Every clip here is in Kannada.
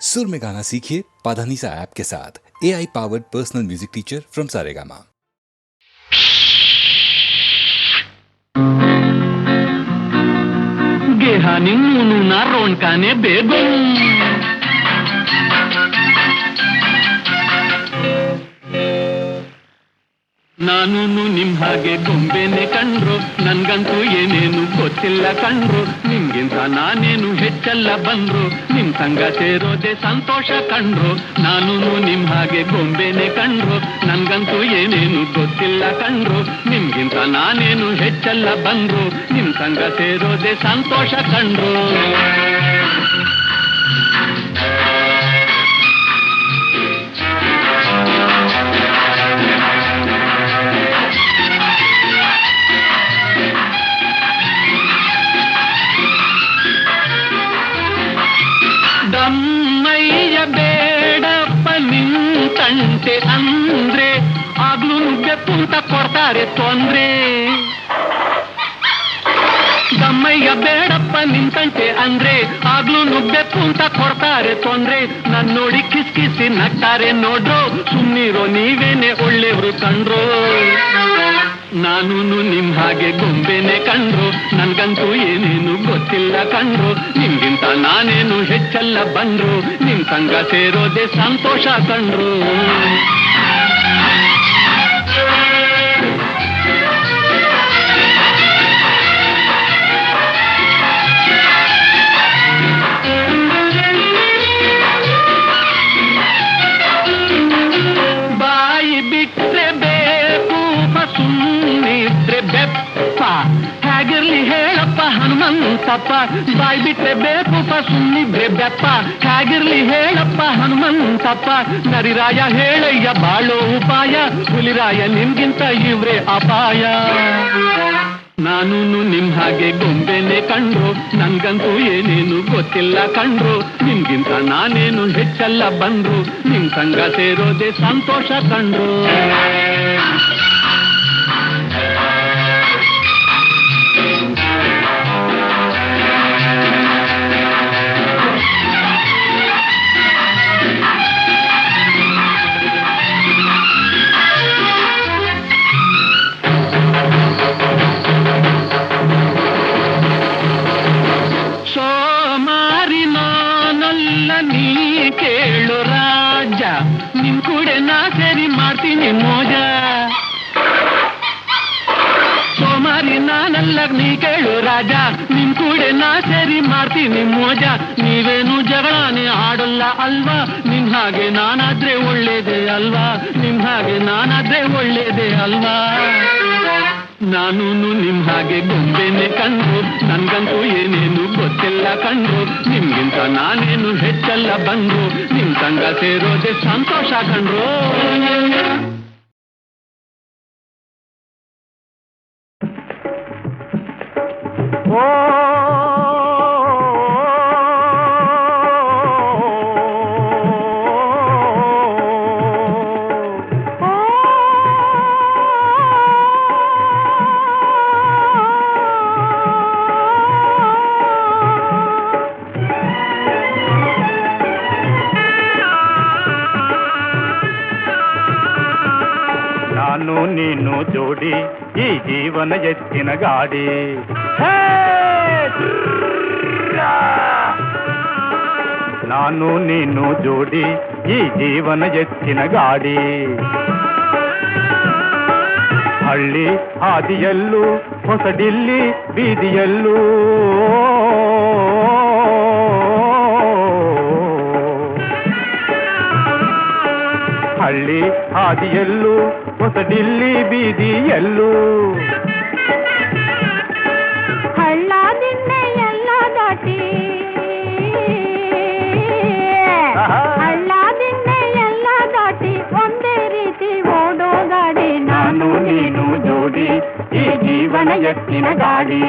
सुर में गाना सीखिए पाधानीसा ऐप के साथ। AI powered personal music teacher from Saregama. गेहानी मुनुना रोनकाने बेगम ನಾನು ನಿಮ್ ಹಾಗೆ ಗೊಂಬೆನೆ ಕಂಡ್ರು, ನನ್ಗಂತೂ ಏನೇನು ಗೊತ್ತಿಲ್ಲ ಕಂಡ್ರು. ನಿಮ್ಗಿಂತ ನಾನೇನು ಹೆಚ್ಚಲ್ಲ ಬಂದ್ರು, ನಿಮ್ ಸಂಗ ಸೇರೋದೆ ಸಂತೋಷ ಕಂಡ್ರು. ನಾನು ನಿಮ್ ಹಾಗೆ ಗೊಂಬೆನೆ ಕಂಡ್ರು, ನನ್ಗಂತೂ ಏನೇನು ಗೊತ್ತಿಲ್ಲ ಕಂಡ್ರು. ನಿಮ್ಗಿಂತ ನಾನೇನು ಹೆಚ್ಚಲ್ಲ ಬಂದ್ರು, ನಿಮ್ ಸಂಗ ಸೇರೋದೆ ಸಂತೋಷ ಕಂಡ್ರು. ದಮ್ಮಯ್ಯ ಬೇಡಪ್ಪ ನಿಂತಂತೆ ಅಂದ್ರೆ ಆಗ್ಲೂ ನುಗ್ಗೆ ಪುಂತ ಕೊಡ್ತಾರೆ ತೊಂದ್ರೆ. ದಮ್ಮಯ್ಯ ಬೇಡಪ್ಪ ನಿಂತಂತೆ ಅಂದ್ರೆ ಆಗ್ಲೂ ನುಗ್ಗೆ ಪುಂತ ಕೊಡ್ತಾರೆ ತೊಂದ್ರೆ. ನನ್ ನೋಡಿ ಕಿಸ್ಕಿಸಿ ನಗ್ತಾರೆ ನೋಡ್ರು, ಸುಮ್ನಿರೋ ನೀವೇನೆ ಒಳ್ಳೆಯವರು ಕಂಡ್ರು. ನಾನು ನಿಮ್ ಹಾಗೆ ಗೊಂಬೆನೆ ಕಂಡ್ರು, ನನ್ಗಂತೂ ಏನೇನು ಗೊತ್ತಿಲ್ಲ ಕಂಡ್ರು. ನಿಮ್ಗಿಂತ ನಾನೇನು ಹೆಚ್ಚಲ್ಲ ಬಂದ್ರು, ನಿಮ್ ಸಂಗ ಸೇರೋದೆ ಸಂತೋಷ ಕಂಡ್ರು. ಬಾಯಿ ಬಿಟ್ರೆ ಬೇಕು ಸುಮ್ಮನಿದ್ರೆ ಬೆಪ್ಪ, ಹೇಗಿರ್ಲಿ ಹೇಳಪ್ಪ ಹನುಮಂತಪ್ಪ. ಬಾಯಿ ಬಿಟ್ರೆ ಬೇಕು ಸುಮ್ಮನಿದ್ರೆ ಬೆಪ್ಪ, ಹೇಗಿರ್ಲಿ ಹೇಳಪ್ಪ ಹನುಮಂತಪ್ಪ. ನರಿರಾಯ ಹೇಳಯ್ಯ ಬಾಳೋ ಉಪಾಯ, ಹುಲಿರಾಯ ನಿಮ್ಗಿಂತ ಇವ್ರೆ ಅಪಾಯ. ನಾನು ನಿಮ್ ಹಾಗೆ ಗೊಂಬೆನೆ ಕಂಡ್ರು, ನನ್ಗಂತೂ ಏನೇನು ಗೊತ್ತಿಲ್ಲ ಕಂಡ್ರು. ನಿಮ್ಗಿಂತ ನಾನೇನು ಹೆಚ್ಚಲ್ಲ ಬಂದ್ರು, ನಿಮ್ ಸಂಗ ಸೇರೋದೆ ಸಂತೋಷ ಕಂಡ್ರು. ಸೋಮಾರಿ ನಾನಲ್ಲ ನೀ ಕೇಳು ರಾಜ, ನಿಮ್ ಕೂಡೆ ನಾ ಸೇರಿ ಮಾಡ್ತೀನಿ ಮೋಜ. ಸೋಮಾರಿ ನಾನಲ್ಲ ನೀ ಕೇಳು ರಾಜ, ನಿಮ್ ಕೂಡೆ ನಾ ಸೇರಿ ಮಾಡ್ತೀನಿ ಮೋಜ. ನೀವೇನು ಜಗಳಾನೆ ಆಡಲ್ಲ ಅಲ್ವಾ, ನಿಮ್ ಹಾಗೆ ನಾನಾದ್ರೆ ಒಳ್ಳೇದೇ ಅಲ್ವಾ, ನಿಮ್ ಹಾಗೆ ನಾನಾದ್ರೆ ಒಳ್ಳೇದೇ ಅಲ್ವಾ. ನಾನು ನಿಮ್ ಹಾಗೆ ಗೊಂಬೆನೆ ಕಂಡ್ರು, ನನ್ಗಂತೂ ಏನೇನು ಗೊತ್ತಿಲ್ಲ ಕಂಡ್ರು. ನಿಮ್ಗಿಂತ ನಾನೇನು ಹೆಚ್ಚಲ್ಲ ಬಂದ್ರು, ನಿಮ್ ಸಂಗ ಸೇರೋದೆ ಸಂತೋಷ ಕಂಡ್ರು. ಓ ನಾನು ನೀನು ಜೋಡಿ, ಈ ಜೀವನ ಎತ್ತಿನ ಗಾಡಿ. ನಾನು ನೀನು ಜೋಡಿ, ಈ ಜೀವನ ಎತ್ತಿನ ಗಾಡಿ. ಹಳ್ಳಿ ಹಾದಿಯಲ್ಲೂ ಹೊಸಡಿಲ್ಲಿ ಬೀದಿಯಲ್ಲೂ, ಹಳ್ಳಿ ಹಾದಿಯಲ್ಲೂ ಹೊಸಡಿಲ್ಲಿ ಬೀದಿಯಲ್ಲೂ. ಹಳ್ಳ ದಿನ್ನೆ ಎಲ್ಲ ದಾಟಿ, ಹಳ್ಳ ದಿನ್ನೆ ಎಲ್ಲ ದಾಟಿ ಒಂದೇ ರೀತಿ ಓಡೋ ಗಾಡಿ. ನಾನು ನೀನು ಜೋಡಿ, ಈ ಜೀವನ ಎತ್ತಿನ ಗಾಡಿ.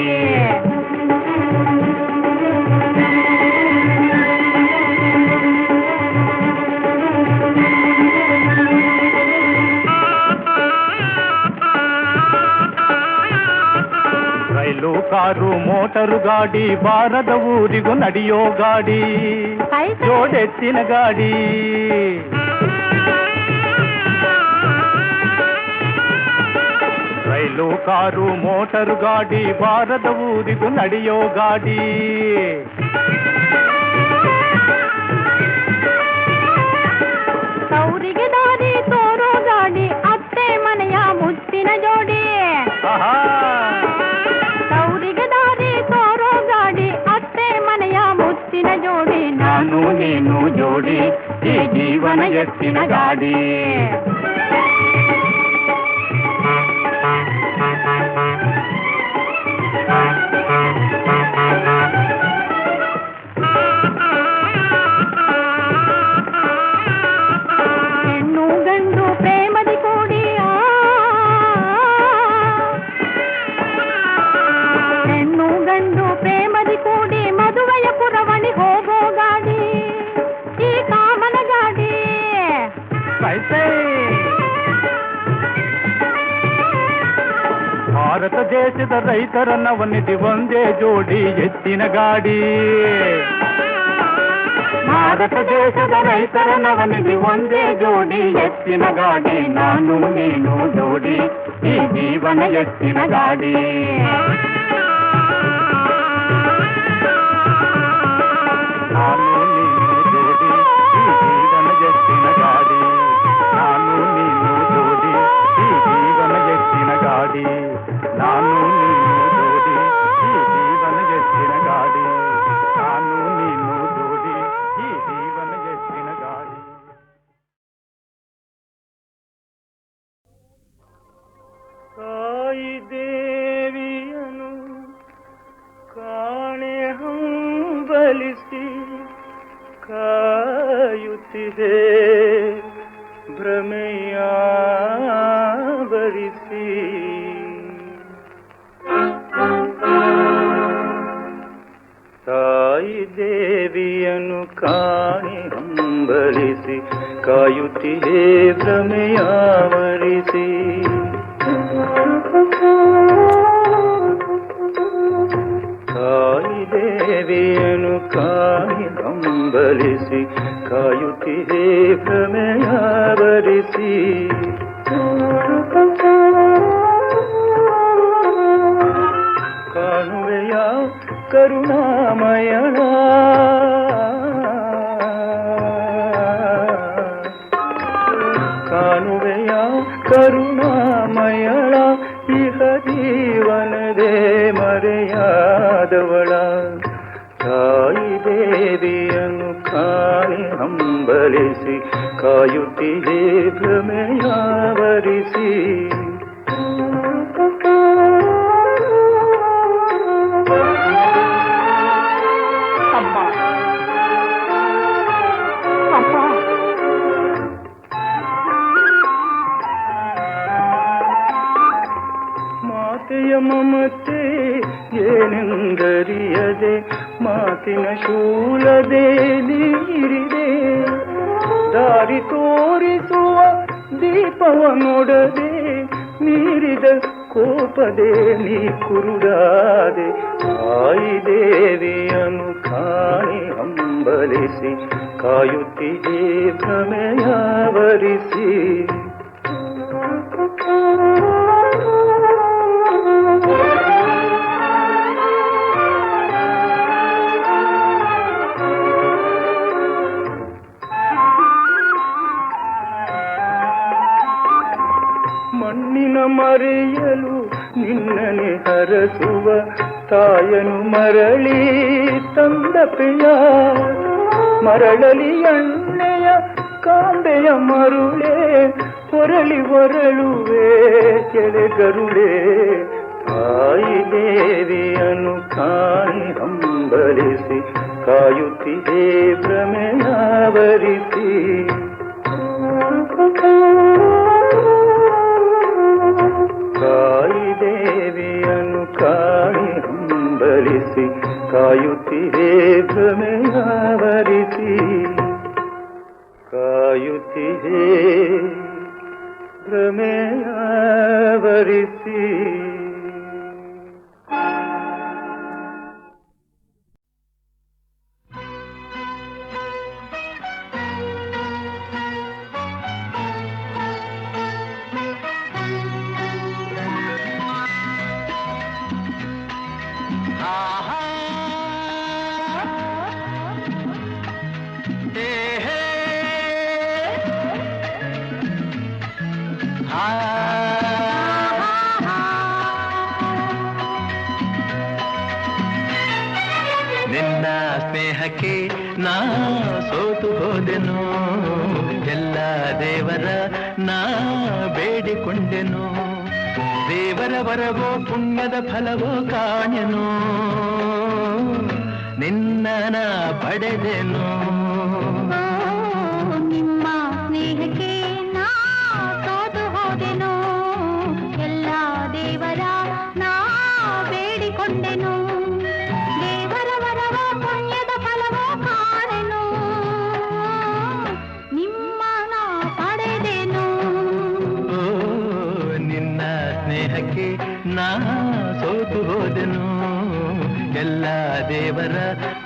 ಕಾರು ಮೋಟರು ಗಾಡಿ ಬಾರದ ಊರಿಗೂ ನಡೆಯೋ ಗಾಡಿ ಜೋಡೆತ್ತಿನ ಗಾಡಿ ರೈಲು ಕಾರು ಮೋಟರು ಗಾಡಿ ಬಾರದ ಊರಿಗೂ ನಡೆಯೋ ಗಾಡಿ ಸೌರಿಗೆ ದಾರಿ ತೋರೋ ಗಾಡಿ ಅತ್ತೆ ಮನೆಯ ಮುತ್ತಿನ ಜೋಡಿ ಸೌರಿಗೆ ದಾರಿ ತೋರೋ ಗಾಡಿ ಅತ್ತೆ ಮನೆಯ ಮುತ್ತಿನ ಜೋಡಿ ನಾನು ನೀನು ಜೋಡಿ ಈ ಜೀವನ ಎತ್ತಿನ ಗಾಡಿ ಹೆಣ್ಣು ಗಂಡು ಪ್ರೇಮದಿ ಕೂಡಿ ಹೆಣ್ಣು ಗಂಡು ಪ್ರೇಮದಿ ಕೂಡಿ ಮದುವೆಯ ಪುರವಣಿ ಹೋಗೋ ಗಾಡಿ ಈ ಕಾಮನ ಗಾಡಿ ಭಾರತ ದೇಶದ ರೈತರ ನವನಿಧಿ ಒಂದೇ ಜೋಡಿ ಎತ್ತಿನ ಗಾಡಿ ಭಾರತ ದೇಶದ ರೈತರ ನವನಿಧಿ ಒಂದೇ ಜೋಡಿ ಎತ್ತಿನ ಗಾಡಿ ನಾನು ನೀನು ಜೋಡಿ ಈ ಜೀವನ ಎತ್ತಿನ ಗಾಡಿ ನಾನು ನೀನು ಜೋಡಿ ಈ ಜೀವನ ಎತ್ತಿನ ಗಾಡಿ ನಾನು ನೀನು ಜೋಡಿ ಈ ಜೀವನ ಎತ್ತಿನ ಗಾಡಿ ನಾನು ನೀನು ಜೋಡಿ ಈ ಜೀವನ ಎತ್ತಿನ ಗಾಡಿ ನಾನು ನೀನು ಜೋಡಿ ಈ ಜೀವನ ಎತ್ತಿನ ಗಾಡಿ ತಾಯಿ ದೇವಿಯನು ಕಾಣೆ ಹಂಬಲಿಸಿ ಕಾಯುತ್ತಿದೆ ಭ್ರಮೆಯ ಬರಿಸಿ ತಾಯಿ ದೇವಿಯನ್ನು ಕಾಣಿ ಹಂಬಲಿಸಿ ಕಾಯುತ್ತಿದೆ ಭ್ರಮೆಯಾವರಿಸಿ ತಾಯಿ ದೇವಿಯನ್ನು ಕಾಣಿ ಹಂಬಲಿಸಿ ಕಾಯುತ್ತಿದೆ ಭ್ರಮೆಯಾವರಿಸಿ ಕಾಣುವೆಯ ಕರುಣಾಮಯಣ ಕಾಣುವೆಯ ಕರುಣಾಮಯಳ ಇಹ ಜೀವನದೇ ಮರೆಯಾದವಳ ತಾಯಿ ದೇವಿಯನ್ನು ಕಾಣಿ ಹಂಬಲಿಸಿ ಕಾಯುತ್ತಿದೆ ಭ್ರಮೆಯಾವರಿಸಿ ಮಾತೆಯ ಮಮತೆ ಏನೆಂದರಿಯದೆ ಮಾತಿನ ಶೂಲದೆ ನೀರಿದೆ ದಾರಿ ತೋರಿಸುವ ದೀಪವ ನೋಡದೆ ನೀರಿದ ಕೋಪದೆ ನೀ ಕುರುಡಾದೆ ತಾಯಿ ದೇವಿಯನ್ನು ಕಾಣಿ ಹಂಬಲಿಸಿ ಕಾಯುತ್ತಿದೆ ಭ್ರಮೆಯಾವರಿಸಿ ಮಣ್ಣಿನ ಮರೆಯಲು ನಿನ್ನನೆ ಹರಸುವ ತಾಯನು ಮರಳಿ ತಂದ ಪ್ರಿಯ ಮರಳಲಿ ಎಣ್ಣೆಯ ಕಾಂಬೆಯ ಮರುಳೆ ಹೊರಳಿ ಹೊರಳುವೆ ಕೆಳಗರುಳೆ ತಾಯಿ ದೇವಿಯನ್ನು ಕಾಣಿ ಹಂಬಲಿಸಿ ಕಾಯುತ್ತಿದೆ ಭ್ರಮೆಯಾವರಿಸಿ ತಾಯಿ ದೇವಿಯನ್ನು ಕಾಣಿ ಹಂಬಲಿಸಿ ಕಾಯುತ್ತಿದೆ ಭ್ರಮೆಯಾವರಿಸಿ ಕಾಯುತ್ತಿದೆ ಭ್ರಮೆಯಾವರಿಸಿ ನಿನ್ನ ಸ್ನೇಹಕ್ಕೆ ನಾ ಸೋತು ಹೋದೆನು, ಎಲ್ಲ ದೇವರ ನಾ ಬೇಡಿಕೊಂಡೆನು, ದೇವರ ವರವೋ ಪುಣ್ಯದ ಫಲವೋ ಕಾಣೆನು, ನಿನ್ನ ನಾ ಪಡೆದೆನು. ನಿಮ್ಮ ಸ್ನೇಹಕ್ಕೆ ನಾ ಸೋತು ಹೋದೆನು, ಎಲ್ಲ ದೇವರ ನಾ ಬೇಡಿಕೊಂಡೆನು, ದೇವರ ವರವ ಪುಣ್ಯದ ಫಲವೋ ಕಾಣೆನು, ನಿಮ್ಮ ನಾ ಪಡೆದೆನು. ನಿನ್ನ ಸ್ನೇಹಕ್ಕೆ ನಾ ಸೋತು ಹೋದೆನು, ಎಲ್ಲ ದೇವರ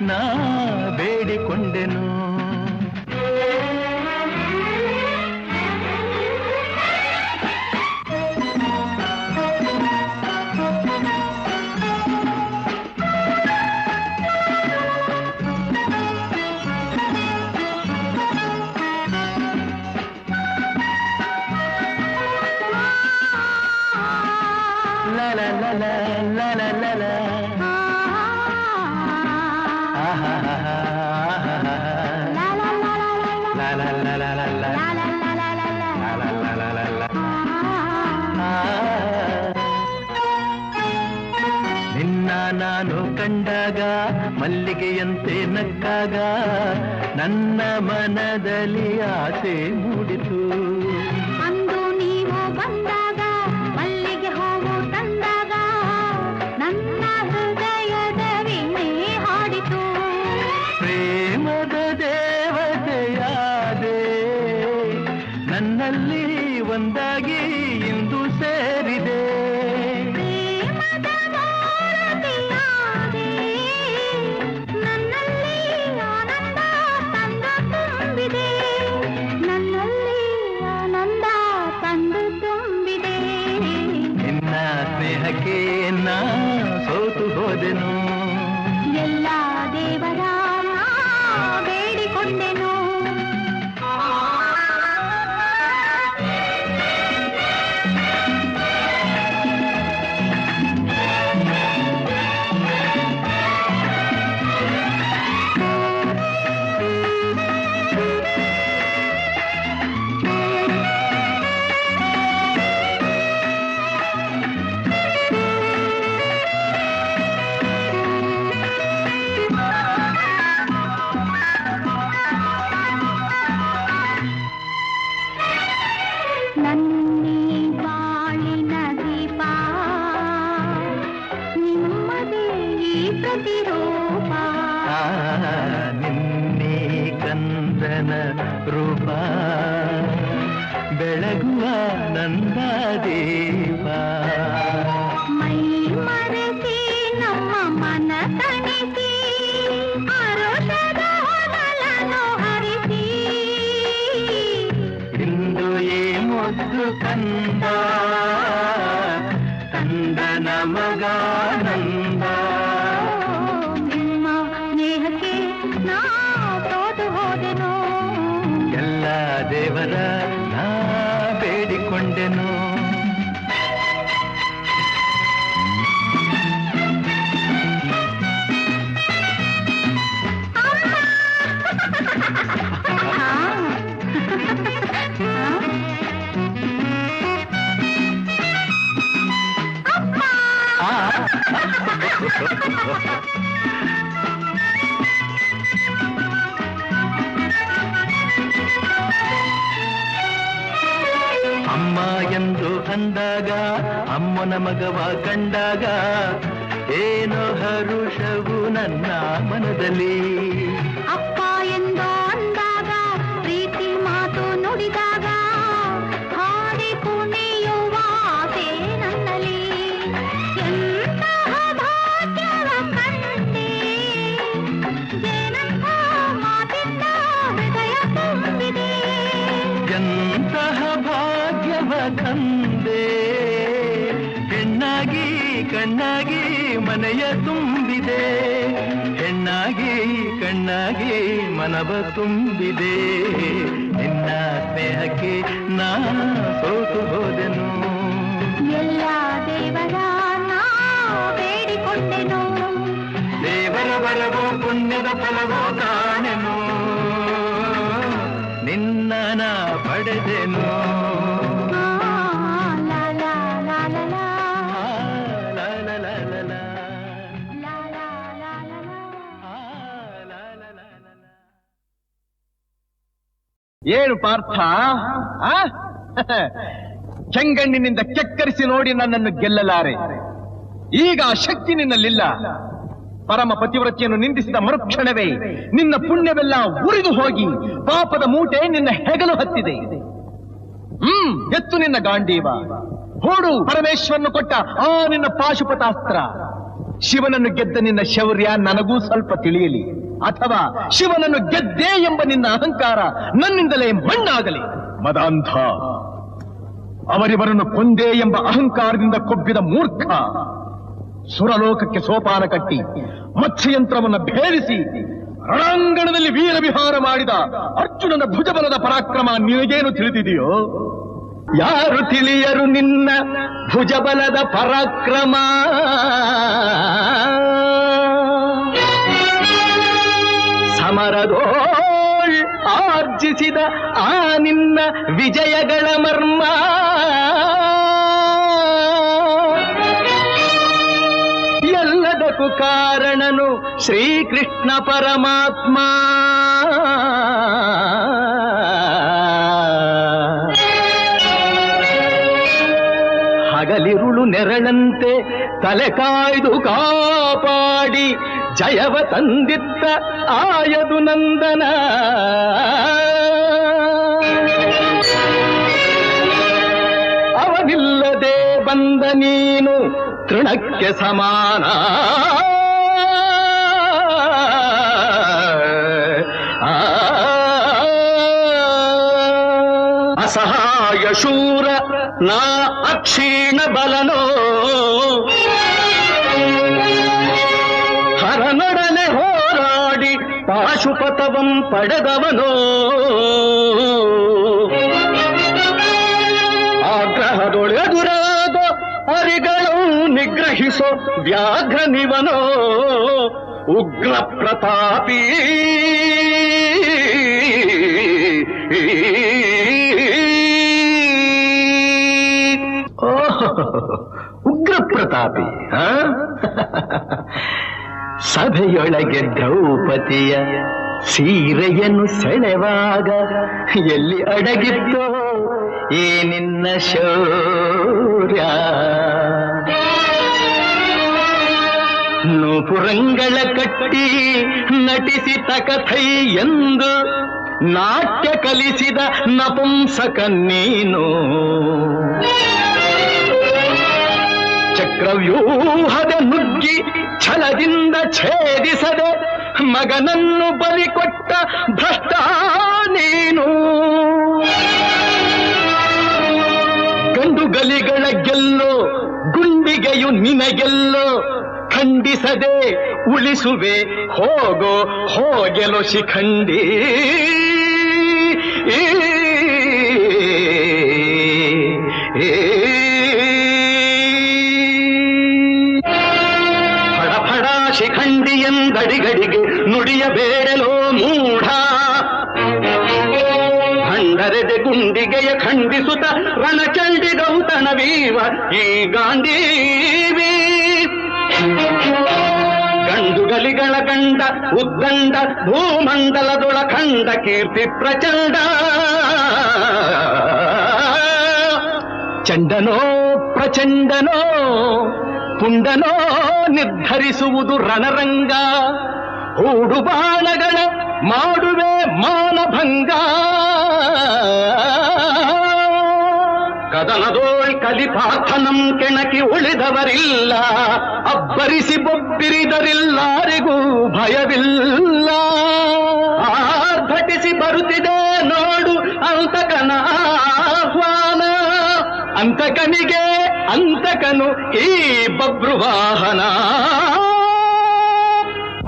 ನಾ ಬೇಡಿಕೊಂಡೆನು. La la la la la la la la. ನಿನ್ನ ನಾನು ಕಂಡಾಗ ಮಲ್ಲಿಗೆಯಂತೆ ನಕ್ಕಾಗ ನನ್ನ ಮನದಲ್ಲಿ ಆಸೆ ಮೂಡಿತು, ಅಂದು ನೀವು ಬಂದಾಗ ಮಲ್ಲಿಗೆ ಹೂವು ತಂದಾಗ ನನ್ನ ಹೃದಯದ ವೀಣೆ ಹಾಡಿತು, ಪ್ರೇಮದ ದೇವತೆಯಾದೆ ನನ್ನಲ್ಲಿ ಒಂದಾಗಿ ಇಂದು ಸೇರಿದೆ, ಪ್ರೇಮದ ಮೂರತಿಯಾದೆ ನನ್ನಲ್ಲಿ ಆನಂದ ತಂದು ತುಂಬಿದೆ, ನನ್ನಲ್ಲಿ ಆನಂದ ತಂದು ತುಂಬಿದೆ. ನಿನ್ನ ಸ್ನೇಹಕ್ಕೆ ನಾ ಸೋತು ಹೋದೆನು, ಎಲ್ಲ ದೇವರ ನಾ ಬೇಡಿಕೊಂಡೆನು. ನನ್ನಿ ಬಾಳಿನ ದೀಪ ನಿಮ್ಮದೇ ಈ ಪ್ರತಿರೂಪ, ನಿನ್ನೆ ಕಂದನ ರೂಪ ಬೆಳಗುವ ನಂದ ದೀಪ, ಮೈ ಮರೆಸಿ ನಮ್ಮ ಮನ ತಣಿಸಿ ಆರೋಷದ ಹೊನಲನ್ನು ಹರಿಸಿ, ಇಂದು ಈ ಮುದ್ದು ಕಂದ ಕಂದನ ಮಗಾನಂದ. ನಿಮ್ಮ ಸ್ನೇಹಕ್ಕೆ ನಾ ಸೋತು ಹೋದೆನು, ಎಲ್ಲ ದೇವರ ನಾ ಬೇಡಿಕೊಂಡೆನು. ಅಮ್ಮ ಎಂದು ಅಂದಾಗ ಅಮ್ಮನ ಮಗವ ಕಂಡಾಗ ಏನೋ ಹರುಷವು ನನ್ನ ಮನದಲ್ಲಿ, ಅಪ್ಪ ಎಂದು ಅಂದಾಗ ಪ್ರೀತಿ ಮಾತು ನುಡಿದಾಗ ಹಾಡಿ ಕುಣಿಯುವ ಆಸೆ ನನ್ನಲ್ಲಿ, ಎಂತಹ ಭಾಗ್ಯವ ಕಂಡೆ ಏನಂತ ಮಾತಿಂದ ಹೃದಯ ತುಂಬಿದೆ, ಎಂತಹ ಭಾಗ್ಯವ ತಂದೆ ಹೆಣ್ಣಾಗಿ ಕಣ್ಣಾಗಿ ಮನೆಯ ತುಂಬಿದೆ, ಹೆಣ್ಣ ಹೆಣ್ಣಾಗಿ ಕಣ್ಣಾಗಿ ಮನವ ತುಂಬಿದೆ ನಿನ್ನ ಸ್ನೇಹಕ್ಕೆ ನಾ ಸೋತು ಹೋದೆನು ಎಲ್ಲ ದೇವರ ನಾ ಬೇಡಿಕೊಂಡೆನು ದೇವರ ಬರವೋ ಪುಣ್ಯದ ಫಲವೋ ಕಾಣೆನು ನಿನ್ನ ನಾ ಪಡೆದೆನು ಏನು ಪಾರ್ಥ ಕೆಂಗಣ್ಣಿನಿಂದ ಕೆಕ್ಕರಿಸಿ ನೋಡಿ ನನ್ನನ್ನು ಗೆಲ್ಲಲಾರೆ. ಈಗ ಆ ಶಕ್ತಿ ನಿನ್ನಲ್ಲಿಲ್ಲ. ಪರಮ ಪತಿವ್ರತೆಯನ್ನು ನಿಂದಿಸಿದ ಮರುಕ್ಷಣವೇ ನಿನ್ನ ಪುಣ್ಯವೆಲ್ಲ ಉರಿದು ಹೋಗಿ ಪಾಪದ ಮೂಟೆ ನಿನ್ನ ಹೆಗಲು ಹತ್ತಿದೆ. ಎತ್ತು ನಿನ್ನ ಗಾಂಡೀವ, ಹೂಡು ಪರಮೇಶ್ವರನು ಕೊಟ್ಟ ಆ ನಿನ್ನ ಪಾಶುಪತಾಸ್ತ್ರ. ಶಿವನನ್ನು ಗೆದ್ದ ನಿನ್ನ ಶೌರ್ಯ ನನಗೂ ಸ್ವಲ್ಪ ತಿಳಿಯಲಿ, ಅಥವಾ ಶಿವನನ್ನು ಗೆದ್ದೆ ಎಂಬ ನಿನ್ನ ಅಹಂಕಾರ ನನ್ನಿಂದಲೇ ಮಣ್ಣಾಗಲಿ. ಮದಾಂಧ, ಅವರಿವರನ್ನು ಕೊಂದೆ ಎಂಬ ಅಹಂಕಾರದಿಂದ ಕೊಬ್ಬಿದ ಮೂರ್ಖ, ಸುರಲೋಕಕ್ಕೆ ಸೋಪಾನ ಕಟ್ಟಿ ಮತ್ಸ್ಯಯಂತ್ರವನ್ನು ಭೇದಿಸಿ ರಣಾಂಗಣದಲ್ಲಿ ವೀರ ವಿಹಾರ ಮಾಡಿದ ಅರ್ಜುನನ ಭುಜಬಲದ ಪರಾಕ್ರಮ ನಿನಗೇನು ತಿಳಿದಿದೆಯೋ? ಯಾರು ತಿಳಿಯರು ನಿನ್ನ ಭುಜಬಲದ ಪರಾಕ್ರಮ? ಸಮರದೋಳ್ ಆರ್ಜಿಸಿದ ಆ ನಿನ್ನ ವಿಜಯಗಳ ಮರ್ಮ ಎಲ್ಲದಕ್ಕೂ ಕಾರಣನು ಶ್ರೀಕೃಷ್ಣ ಪರಮಾತ್ಮ. ಹಗಲಿರುಳು ನೆರಳಂತೆ ತಲೆ ಕಾಯ್ದು ಕಾಪಾಡಿ ಜಯವ ತಂದಿತ್ತ ಆಯದು ನಂದನ. ಅವನಿಲ್ಲದೆ ಬಂದ ನೀನು ತೃಣಕ್ಕೆ ಸಮಾನ. ಅಸಹಾಯ ಶೂರ ನಾ ಅಕ್ಷೀಣ ಬಲನೋ, ಹರನೊಡನೆ ಹೋರಾಡಿ ಪಾಶುಪತವಂ ಪಡೆದವನೋ. ಆಗ್ರಹದೊಳೆದುರಾದ ಅರಿಗಳು ನಿಗ್ರಹಿಸೋ ವ್ಯಾಘ್ರನಿವನೋ. ಉಗ್ರ ಪ್ರತಾಪಿ ಉಗ್ರ ಪ್ರತಾಪಿ. ಸಭೆಯೊಳಗೆ ದ್ರೌಪದಿಯ ಸೀರೆಯನ್ನು ಸೆಳೆವಾಗ ಎಲ್ಲಿ ಅಡಗಿತ್ತೋ ಈ ನಿನ್ನ ಶೌರ್ಯ? ನೂಪುರಂಗಳ ಕಟ್ಟಿ ನಟಿಸಿ ತಕಥೈ ಎಂದು ನಾಟ್ಯ ಕಲಿಸಿದ ನಪುಂಸಕ ನೀನು. ಚಕ್ರವ್ಯೂಹದ ನುಗ್ಗಿ ಛಲದಿಂದ ಛೇದಿಸದೆ ಮಗನನ್ನು ಬಲಿ ಕೊಟ್ಟ ಭ್ರಷ್ಟ ನೀನು. ಗಂಡುಗಲಿಗಳ ಗೆಲ್ಲೋ ಗುಂಡಿಗೆಯು ನಿನಗೆಲ್ಲೋ ಖಂಡಿಸದೆ ಉಳಿಸುವೆ ಹೋಗೋ ಹೋಗೆಲೋ ಶಿಖಂಡಿ. ಫಡಫಡ ಶಿಖಂಡಿ ಎಂದಡಿಗಡಿಗೆ ನುಡಿಯಬೇಡಲೋ ಮೂಢ. ಭಂಡರೆದೆ ಗುಂಡಿಗೆಯ ಖಂಡಿಸುತ್ತ ರಣಚಂಡಿ ಗೌತಣವೀವ ಈ ಗಾಂಧೀವಿ. ಗಂಡುಗಲಿಗಳ ಗಂಡ ಉದ್ದಂಡ ಭೂಮಂಡಲದೊಳ ಖಂಡ ಕೀರ್ತಿ ಪ್ರಚಂಡ. ಚಂಡನೋ ಪ್ರಚಂಡನೋ ಪುಂಡನೋ ನಿರ್ಧರಿಸುವುದು ರಣರಂಗ. ಹೂಡು ಬಾಣಗಳ ಮಾಡುವೆ ಮಾನಭಂಗ. ಕದನದೋಳ್ ಕಲಿಪಾರ್ಥನಂ ಕೆಣಕಿ ಉಳಿದವರಿಲ್ಲ. ಅಬ್ಬರಿಸಿ ಬೊಬ್ಬಿರಿದರಿಲ್ಲಾರಿಗೂ ಭಯವಿಲ್ಲ. ಆರ್ಭಟಿಸಿ ಬರುತ್ತಿದೆ ನೋಡು ಅಂತಕನ ಆಹ್ವಾನ. ಅಂತಕನಿಗೆ ಅಂತಕನು ಈ ಬಬ್ರುವಾಹನ.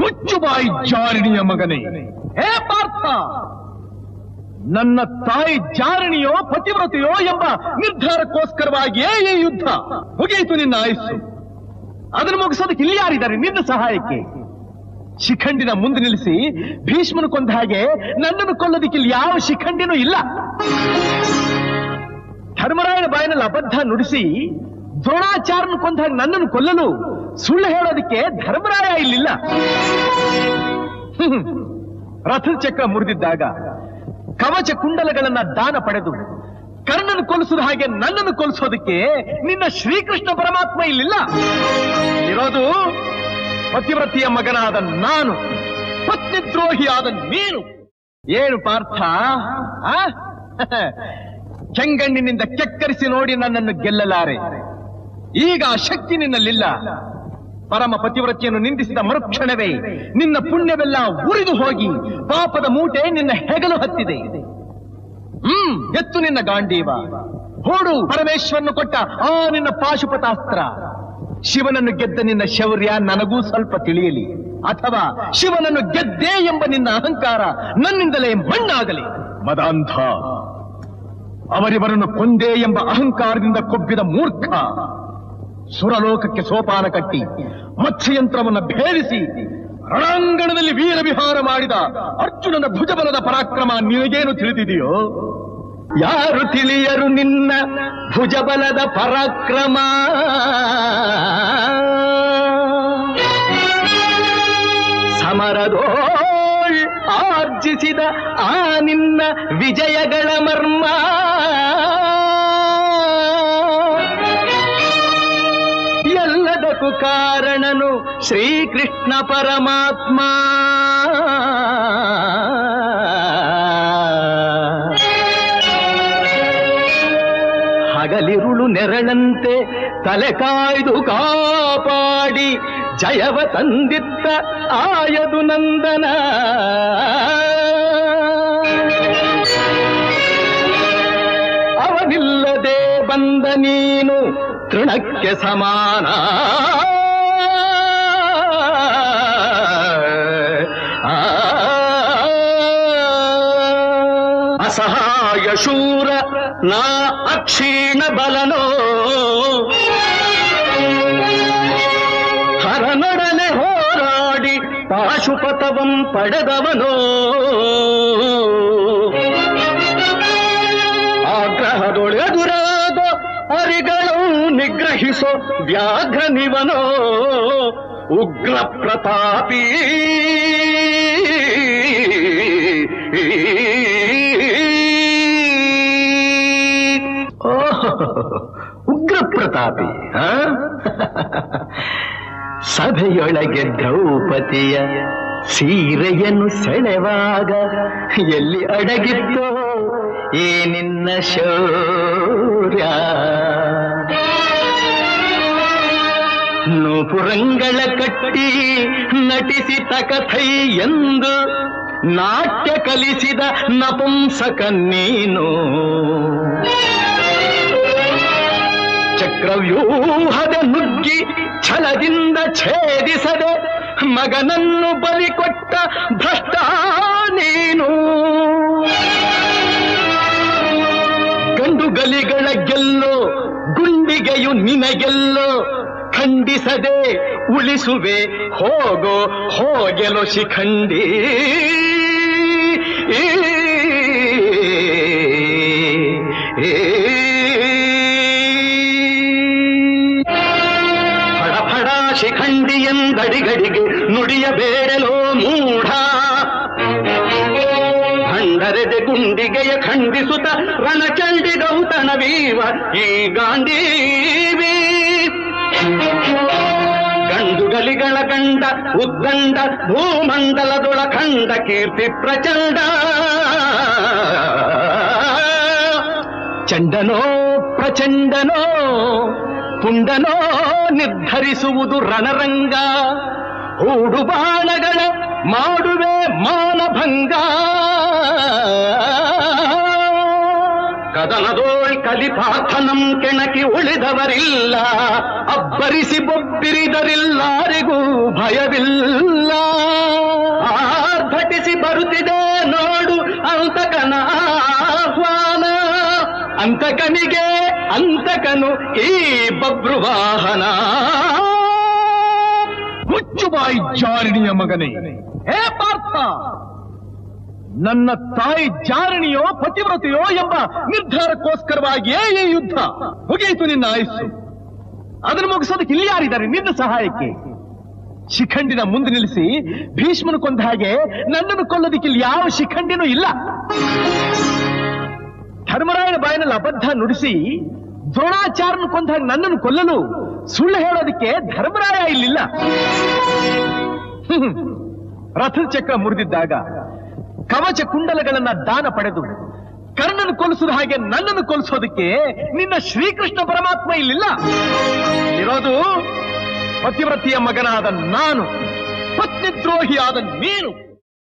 ಮುಚ್ಚುಬಾಯಿ ಜಾರಿಣಿಯ ಮಗನೇ. ಹೇ ಪಾರ್ಥ, ನನ್ನ ತಾಯಿ ಜಾರಿಣಿಯೋ ಪತಿವ್ರತೆಯೋ ಎಂಬ ನಿರ್ಧಾರಕ್ಕೋಸ್ಕರವಾಗಿಯೇ ಈ ಯುದ್ಧ. ಮುಗಿಯಿತು ನಿನ್ನ ಆಯುಸ್ಸು. ಅದನ್ನು ಮುಗಿಸೋದಕ್ಕೆ ಇಲ್ಲಿ ಯಾರಿದ್ದಾರೆ ನಿನ್ನ ಸಹಾಯಕ್ಕೆ? ಶಿಖಂಡಿನ ಮುಂದೆ ನಿಲ್ಲಿಸಿ ಭೀಷ್ಮನು ಕೊಂದ ಹಾಗೆ ನನ್ನನ್ನು ಕೊಲ್ಲೋದಕ್ಕೆ ಇಲ್ಲಿ ಯಾವ ಶಿಖಂಡಿನೂ ಇಲ್ಲ. ಧರ್ಮರಾಯನ ಬಾಯಿನಲ್ಲಿ ಅಬದ್ಧ ನುಡಿಸಿ ದ್ರೋಣಾಚಾರ್ಯನು ಕೊಂದ ಹಾಗೆ ನನ್ನನ್ನು ಕೊಲ್ಲಲು ಸುಳ್ಳು ಹೇಳೋದಕ್ಕೆ ಧರ್ಮರಾಯ ಇಲ್ಲಿಲ್ಲ. ರಥದ ಚಕ್ರ ಮುರಿದಿದ್ದಾಗ ಕವಚ ಕುಂಡಲಗಳನ್ನ ದಾನ ಪಡೆದು ಕರ್ಣನ ಕೊಲಿಸಿದ ಹಾಗೆ ನನ್ನನ್ನು ಕೊಲಿಸೋದಕ್ಕೆ ನಿನ್ನ ಶ್ರೀಕೃಷ್ಣ ಪರಮಾತ್ಮ ಇಲ್ಲಿಲ್ಲ. ಇರೋದು ಪತಿವ್ರತಿಯ ಮಗನಾದ ನಾನು, ಪತ್ನಿದ್ರೋಹಿಯಾದ ನೀನು. ಏನು ಪಾರ್ಥ, ಕೆಂಗಣ್ಣಿನಿಂದ ಕೆಕ್ಕರಿಸಿ ನೋಡಿ ನನ್ನನ್ನು ಗೆಲ್ಲಲಾರೆ. ಈಗ ಆ ಶಕ್ತಿ ನಿನ್ನಲ್ಲಿಲ್ಲ. ಪರಮ ಪತಿವ್ರತಿಯನ್ನು ನಿಂದಿಸಿದ ಮರುಕ್ಷಣವೇ ನಿನ್ನ ಪುಣ್ಯವೆಲ್ಲ ಉರಿದು ಹೋಗಿ ಪಾಪದ ಮೂಟೆ ನಿನ್ನ ಹೆಗಲು ಹತ್ತಿದೆ. ಎತ್ತು ನಿನ್ನ ಗಾಂಡೀವ, ಹೂಡು ಪರಮೇಶ್ವರನು ಕೊಟ್ಟ ಆ ನಿನ್ನ ಪಾಶುಪತಾಸ್ತ್ರ. ಶಿವನನ್ನು ಗೆದ್ದ ನಿನ್ನ ಶೌರ್ಯ ನನಗೂ ಸ್ವಲ್ಪ ತಿಳಿಯಲಿ, ಅಥವಾ ಶಿವನನ್ನು ಗೆದ್ದೆ ಎಂಬ ನಿನ್ನ ಅಹಂಕಾರ ನನ್ನಿಂದಲೇ ಮಣ್ಣಾಗಲಿ. ಮದಾಂಧ, ಅವರಿವರನ್ನು ಕೊಂದೆ ಎಂಬ ಅಹಂಕಾರದಿಂದ ಕೊಬ್ಬಿದ ಮೂರ್ಖ, ಸುರಲೋಕಕ್ಕೆ ಸೋಪಾನ ಕಟ್ಟಿ ಮತ್ಸ್ಯಯಂತ್ರವನ್ನು ಭೇದಿಸಿ ರಣಾಂಗಣದಲ್ಲಿ ವೀರ ವಿಹಾರ ಮಾಡಿದ ಅರ್ಜುನನ ಭುಜಬಲದ ಪರಾಕ್ರಮ ನಿನಗೇನು ತಿಳಿದಿದೆಯೋ? ಯಾರು ತಿಳಿಯರು ನಿನ್ನ ಭುಜಬಲದ ಪರಾಕ್ರಮ? ಸಮರದೋಳ್ ಆರ್ಜಿಸಿದ ಆ ನಿನ್ನ ವಿಜಯಗಳ ಮರ್ಮ ಎಲ್ಲದಕ್ಕೂ ಕಾರಣನು ಶ್ರೀಕೃಷ್ಣ ಪರಮಾತ್ಮ. ಹಗಲಿರುಳು ನೆರಳಂತೆ ತಲೆ ಕಾಯ್ದು ಕಾಪಾಡಿ ಜಯವ ತಂದಿತ್ತ ಆಯದು ನಂದನ. ಅವನಿಲ್ಲದೆ ಬಂದ ನೀನು ತೃಣಕ್ಕೆ ಸಮಾನ. ಅಸಹಾಯ ಶೂರ ನಾ ಅಕ್ಷೀಣ ಬಲನೋ, ಹರನೊಡನೆ ಹೋರಾಡಿ ಪಾಶುಪತವಂ ಪಡೆದವನೋ. ಆಗ್ರಹದೊಳೆದುರಾದ ಅರಿಗಳು ನಿಗ್ರಹಿಸೋ ವ್ಯಾಘ್ರನಿವನೋ. ಉಗ್ರ ಪ್ರತಾಪಿ ಉಗ್ರ ಪ್ರತಾಪಿ. ಸಭೆಯೊಳಗೆ ದ್ರೌಪದಿಯ ಸೀರೆಯನ್ನು ಸೆಳೆವಾಗ ಎಲ್ಲಿ ಅಡಗಿತ್ತೋ ಈ ನಿನ್ನ ಶೌರ್ಯ? ನೂಪುರಂಗಳ ಕಟ್ಟಿ ನಟಿಸಿ ತಕಥೈ ಎಂದು ನಾಟ್ಯ ಕಲಿಸಿದ ನಪುಂಸಕ ನೀನು. ಚಕ್ರವ್ಯೂಹದ ನುಗ್ಗಿ ಛಲದಿಂದ ಛೇದಿಸದೆ ಮಗನನ್ನು ಬಲಿ ಕೊಟ್ಟ ಭ್ರಷ್ಟ ನೀನು. ಗಂಡುಗಲಿಗಳ ಗೆಲ್ಲೋ ಗುಂಡಿಗೆಯು ನಿನಗೆಲ್ಲೋ ಖಂಡಿಸದೆ ಉಳಿಸುವೆ ಹೋಗೋ ಹೋಗೆಲೋ ಶಿಖಂಡಿ. ಫಡಫಡ ಶಿಖಂಡಿ ಎಂದಡಿಗಡಿಗೆ ನುಡಿಯಬೇಡಲೋ ಮೂಢ. ಭಂಡರೆದೆ ಗುಂಡಿಗೆಯ ಖಂಡಿಸುತ್ತ ರಣಚಂಡಿ ಗೌತಣವೀವ ಈ ಗಾಂಧೀವಿ. ಗಂಡುಗಲಿಗಳ ಗಂಡ ಉದ್ದಂಡ ಭೂಮಂಡಲದೊಳ ಖಂಡ ಕೀರ್ತಿ ಪ್ರಚಂಡ. ಚಂಡನೋ ಪ್ರಚಂಡನೋ ಪುಂಡನೋ ನಿರ್ಧರಿಸುವುದು ರಣರಂಗ. ಹೂಡು ಬಾಣಗಳ ಮಾಡುವೆ ಮಾನಭಂಗ. ಕದನದೋಳ್ ಕಲಿಪಾರ್ಥನಂ ಕೆಣಕಿ ಉಳಿದವರಿಲ್ಲ, ಅಬ್ಬರಿಸಿ ಬೊಬ್ಬಿರಿದರಿಲ್ಲಾರಿಗೂ ಭಯವಿಲ್ಲ. ಆರ್ಭಟಿಸಿ ಬರುತ್ತಿದೆ ನೋಡು ಅಂತಕನ ಆಹ್ವಾನ, ಅಂತಕನಿಗೆ ಅಂತಕನು ಈ ಬಬ್ರುವಾಹನ. ಮುಚ್ಚುಬಾಯಿ ಜಾರಿಣಿಯ ಮಗನೇ, ಹೇ ಪಾರ್ಥ, ನನ್ನ ತಾಯಿ ಜಾರಣಿಯೋ ಪತಿವ್ರತೆಯೋ ಎಂಬ ನಿರ್ಧಾರಕ್ಕೋಸ್ಕರವಾಗಿಯೇ ಈ ಯುದ್ಧ. ಮುಗಿಯಿತು ನಿನ್ನ ಆಯುಸ್ಸು. ಅದನ್ನು ಮುಗಿಸೋದಕ್ಕೆ ಇಲ್ಲಿ ಯಾರಿದ್ದಾರೆ ನಿನ್ನ ಸಹಾಯಕ್ಕೆ? ಶಿಖಂಡಿನ ಮುಂದೆ ನಿಲ್ಲಿಸಿ ಭೀಷ್ಮನು ಕೊಂದ ಹಾಗೆ ನನ್ನನ್ನು ಕೊಲ್ಲೋದಕ್ಕೆ ಇಲ್ಲಿ ಯಾವ ಶಿಖಂಡಿನೂ ಇಲ್ಲ. ಧರ್ಮರಾಯನ ಬಾಯಿನಲ್ಲಿ ಅಬದ್ಧ ನುಡಿಸಿ ದ್ರೋಣಾಚಾರ್ಯನು ಕೊಂದ ಹಾಗೆ ನನ್ನನ್ನು ಕೊಲ್ಲಲು ಸುಳ್ಳು ಹೇಳೋದಕ್ಕೆ ಧರ್ಮರಾಯ ಇಲ್ಲಿಲ್ಲ. ರಥದ ಚಕ್ರ ಮುರಿದಿದ್ದಾಗ ಕವಚ ಕುಂಡಲಗಳನ್ನ ದಾನ ಪಡೆದು ಕರ್ಣನ ಕೊಲಿಸಿದ ಹಾಗೆ ನನ್ನನ್ನು ಕೊಲಿಸೋದಕ್ಕೆ ನಿನ್ನ ಶ್ರೀಕೃಷ್ಣ ಪರಮಾತ್ಮ ಇಲ್ಲಿಲ್ಲ. ಇರೋದು ಪತಿವ್ರತಿಯ ಮಗನಾದ ನಾನು, ಪತ್ನಿದ್ರೋಹಿಯಾದ ನೀನು.